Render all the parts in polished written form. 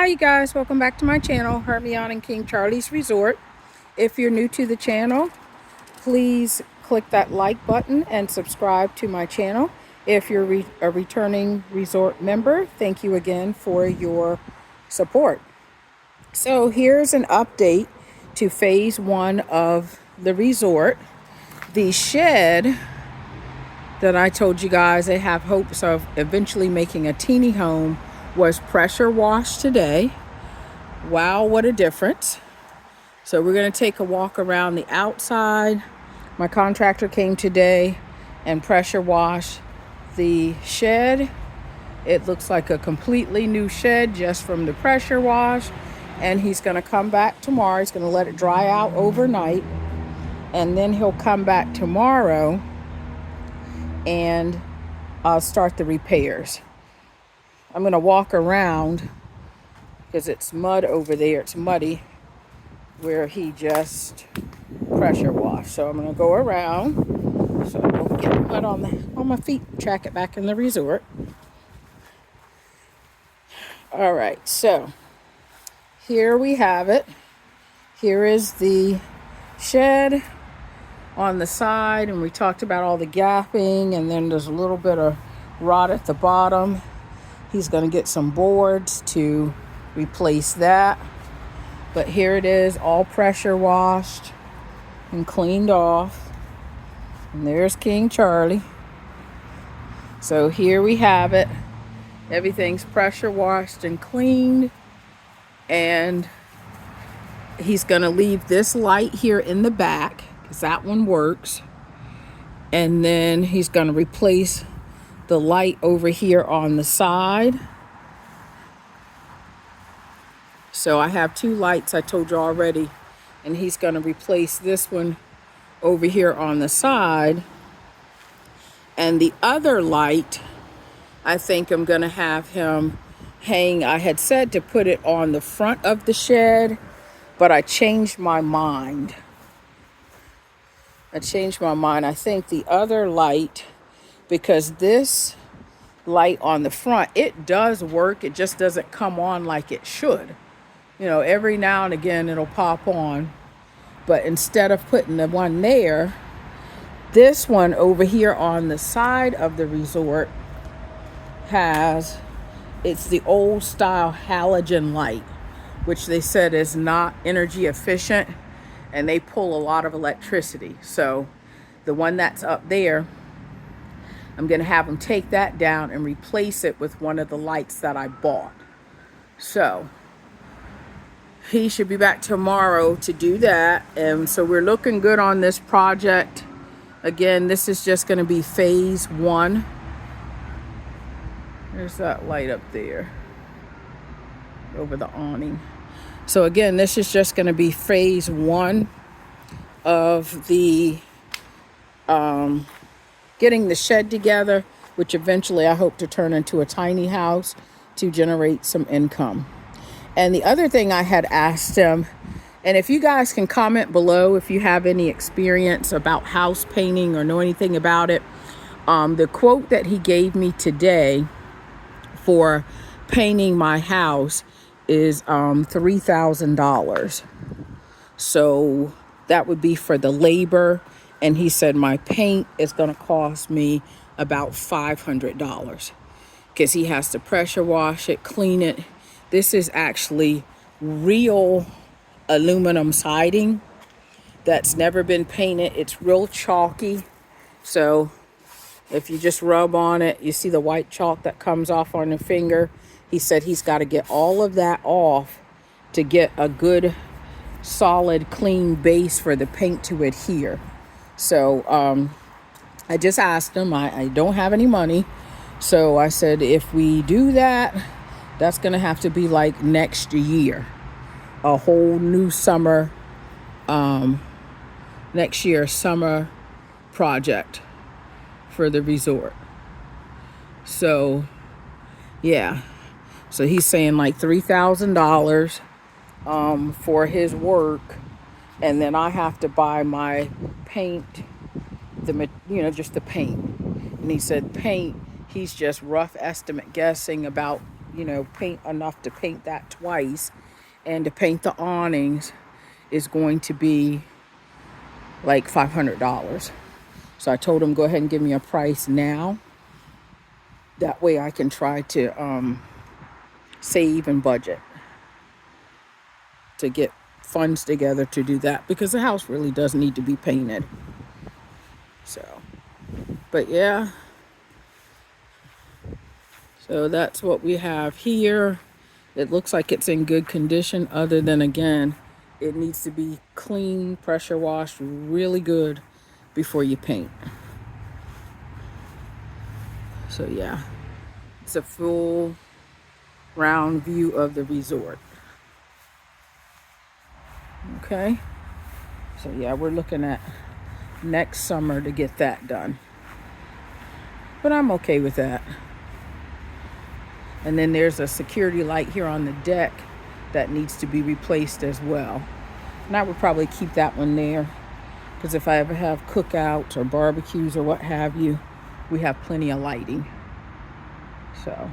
Hi you guys, welcome back to my channel, Hermione and King Charlie's Resort. If you're new to the channel, please click that like button and subscribe to my channel. If you're a returning resort member, thank you again for your support. So here's an update to phase 1 of the resort. The shed that I told you guys I have hopes of eventually making a teeny home was pressure washed today. Wow, what a difference. So we're going to take a walk around the outside. My contractor came today and pressure washed the shed. It looks like a completely new shed just from the pressure wash. And he's going to come back tomorrow. He's going to let it dry out overnight. And then he'll come back tomorrow and start the repairs. I'm going to walk around because it's mud over there. It's muddy where he just pressure washed. So I'm going to go around so I don't get mud on my feet, track it back in the resort. All right, so here we have it. Here is the shed on the side, and we talked about all the gapping, and then there's a little bit of rot at the bottom. He's going to get some boards to replace that. But here it is, all pressure washed and cleaned off. And there's King Charlie. So here we have it. Everything's pressure washed and cleaned. And he's going to leave this light here in the back because that one works. And then he's going to replace the light over here on the side. So I have two lights, I told you already, and he's going to replace this one over here on the side. And the other light, I think I'm going to have him hang. I had said to put it on the front of the shed, but I changed my mind. I think the other light, because this light on the front, it does work. It just doesn't come on like it should. You know, every now and again it'll pop on. But instead of putting the one there, this one over here on the side of the resort it's the old style halogen light, which they said is not energy efficient and they pull a lot of electricity. So the one that's up there, I'm going to have them take that down and replace it with one of the lights that I bought. So he should be back tomorrow to do that. And so we're looking good on this project. Again, this is just going to be phase 1. There's that light up there over the awning. So again, this is just going to be phase 1 of the getting the shed together, which eventually I hope to turn into a tiny house to generate some income. And the other thing I had asked him, and if you guys can comment below if you have any experience about house painting or know anything about it, the quote that he gave me today for painting my house is $3,000. So that would be for the labor. And he said my paint is going to cost me about $500 because he has to pressure wash it, clean it. This is actually real aluminum siding that's never been painted. It's real chalky. So if you just rub on it, you see the white chalk that comes off on the finger. He said he's got to get all of that off to get a good, solid, clean base for the paint to adhere. So I just asked him, I don't have any money. So I said, if we do that, that's going to have to be like next year. A whole new summer, next year summer project for the resort. So, yeah. So he's saying like $3,000 for his work. And then I have to buy my paint, just the paint. And he said paint, he's just rough estimate guessing about paint enough to paint that twice, and to paint the awnings is going to be like $500. So I told him, go ahead and give me a price now. That way I can try to save and budget to get funds together to do that, because the house really does need to be painted. So, but yeah. So that's what we have here. It looks like it's in good condition, other than, again, it needs to be clean, pressure washed really good before you paint. So yeah, it's a full round view of the resort. Okay, so yeah, we're looking at next summer to get that done, but I'm okay with that. And then there's a security light here on the deck that needs to be replaced as well, and I would probably keep that one there, because if I ever have cookouts or barbecues or what have you, we have plenty of lighting. So,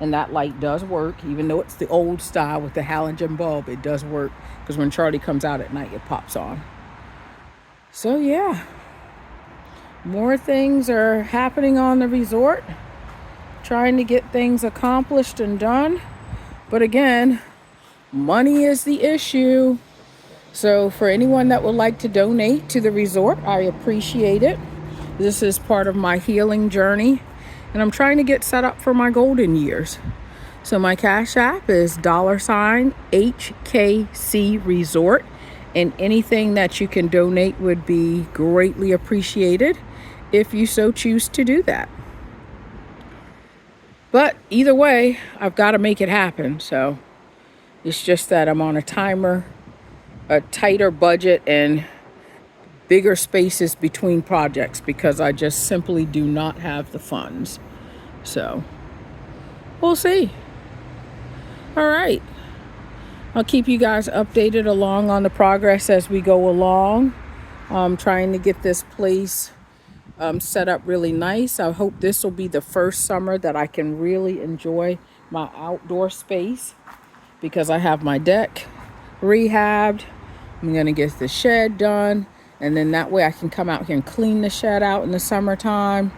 and that light does work, even though it's the old style with the halogen bulb. It does work, because when Charlie comes out at night, it pops on. So yeah, more things are happening on the resort, trying to get things accomplished and done. But again, money is the issue. So for anyone that would like to donate to the resort, I appreciate it. This is part of my healing journey, and I'm trying to get set up for my golden years. So my Cash App is $HKC Resort, and anything that you can donate would be greatly appreciated if you so choose to do that. But either way, I've got to make it happen. So it's just that I'm on a timer, a tighter budget, and bigger spaces between projects, because I just simply do not have the funds. So we'll see. All right. I'll keep you guys updated along on the progress as we go along. Trying to get this place set up really nice. I hope this will be the first summer that I can really enjoy my outdoor space, because I have my deck rehabbed. I'm going to get the shed done, and then that way I can come out here and clean the shed out in the summertime.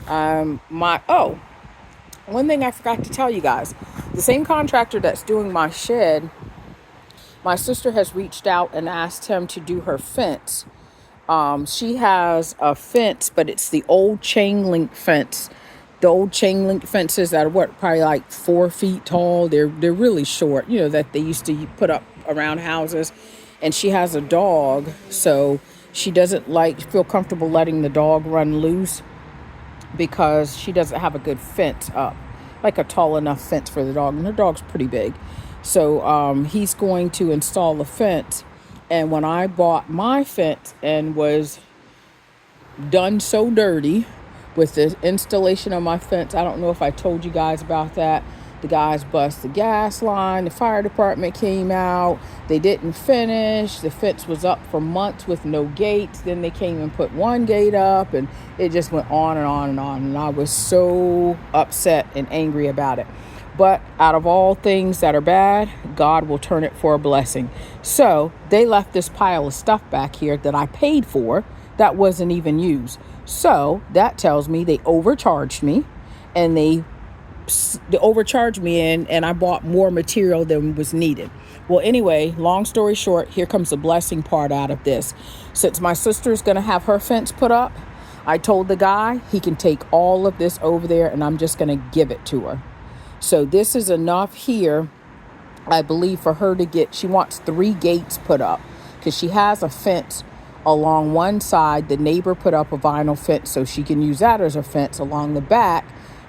One thing I forgot to tell you guys, the same contractor that's doing my shed, my sister has reached out and asked him to do her fence. She has a fence, but it's the old chain link fence. The old chain link fences that are probably like 4 feet tall. They're really short, that they used to put up around houses. And she has a dog, so she doesn't feel comfortable letting the dog run loose, because she doesn't have a good fence up, like a tall enough fence for the dog, and her dog's pretty big. So he's going to install the fence. And when I bought my fence and was done so dirty with the installation of my fence, I don't know if I told you guys about that. The guys bust the gas line. The fire department came out. They didn't finish. The fence was up for months with no gates. Then they came and put one gate up, and it just went on and on and on. And I was so upset and angry about it. But out of all things that are bad, God will turn it for a blessing. So they left this pile of stuff back here that I paid for that wasn't even used. So that tells me they overcharged me, and they overcharged me, and I bought more material than was needed. Well, anyway, long story short, here comes the blessing part out of this. Since my sister's going to have her fence put up, I told the guy he can take all of this over there, and I'm just going to give it to her. So this is enough here, I believe, for her to get, she wants 3 gates put up, because she has a fence along one side. The neighbor put up a vinyl fence, so she can use that as a fence. Along the back,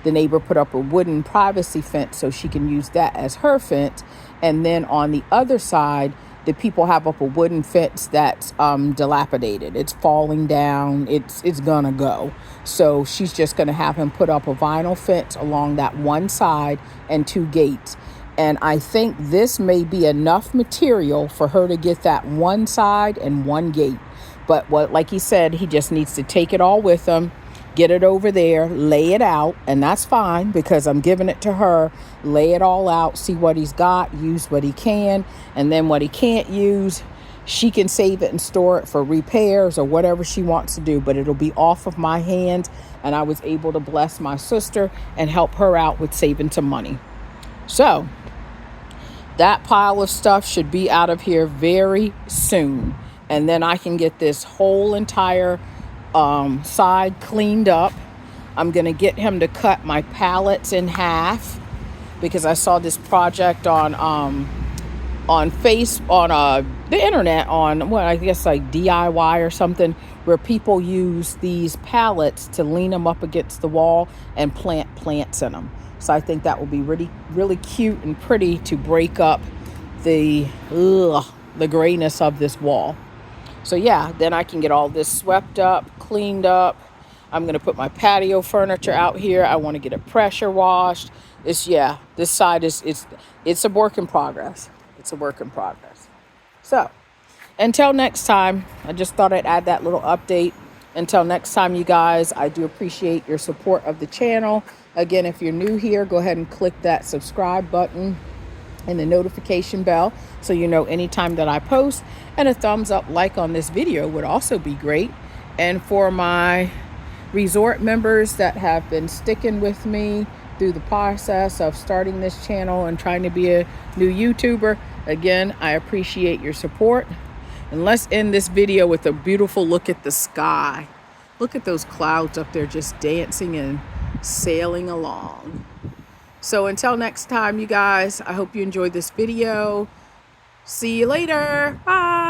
the neighbor put up a wooden privacy fence, so she can use that as her fence. And then on the other side, the people have up a wooden fence that's dilapidated. It's falling down. It's gonna go. So she's just gonna have him put up a vinyl fence along that one side and 2 gates. And I think this may be enough material for her to get that one side and 1 gate. But like he said, he just needs to take it all with him. get it over there, lay it out, and that's fine because I'm giving it to her. Lay it all out, see what he's got, use what he can, and then what he can't use, she can save it and store it for repairs or whatever she wants to do, but it'll be off of my hands. And I was able to bless my sister and help her out with saving some money. So that pile of stuff should be out of here very soon. And then I can get this whole entire side cleaned up. I'm going to get him to cut my pallets in half because I saw this project on the internet, on what I guess like DIY or something, where people use these pallets to lean them up against the wall and plant plants in them. So I think that will be really, really cute and pretty to break up the grayness of this wall. So yeah, then I can get all this swept up, cleaned up. I'm going to put my patio furniture out here. I want to get it pressure washed. This side it's a work in progress. It's a work in progress. So until next time, I just thought I'd add that little update. Until next time, you guys, I do appreciate your support of the channel. Again, if you're new here, go ahead and click that subscribe button and the notification bell so you know anytime that I post. And a thumbs up like on this video would also be great. And for my resort members that have been sticking with me through the process of starting this channel and trying to be a new YouTuber, again, I appreciate your support. And let's end this video with a beautiful look at the sky. Look at those clouds up there just dancing and sailing along. So until next time, you guys, I hope you enjoyed this video. See you later. Bye.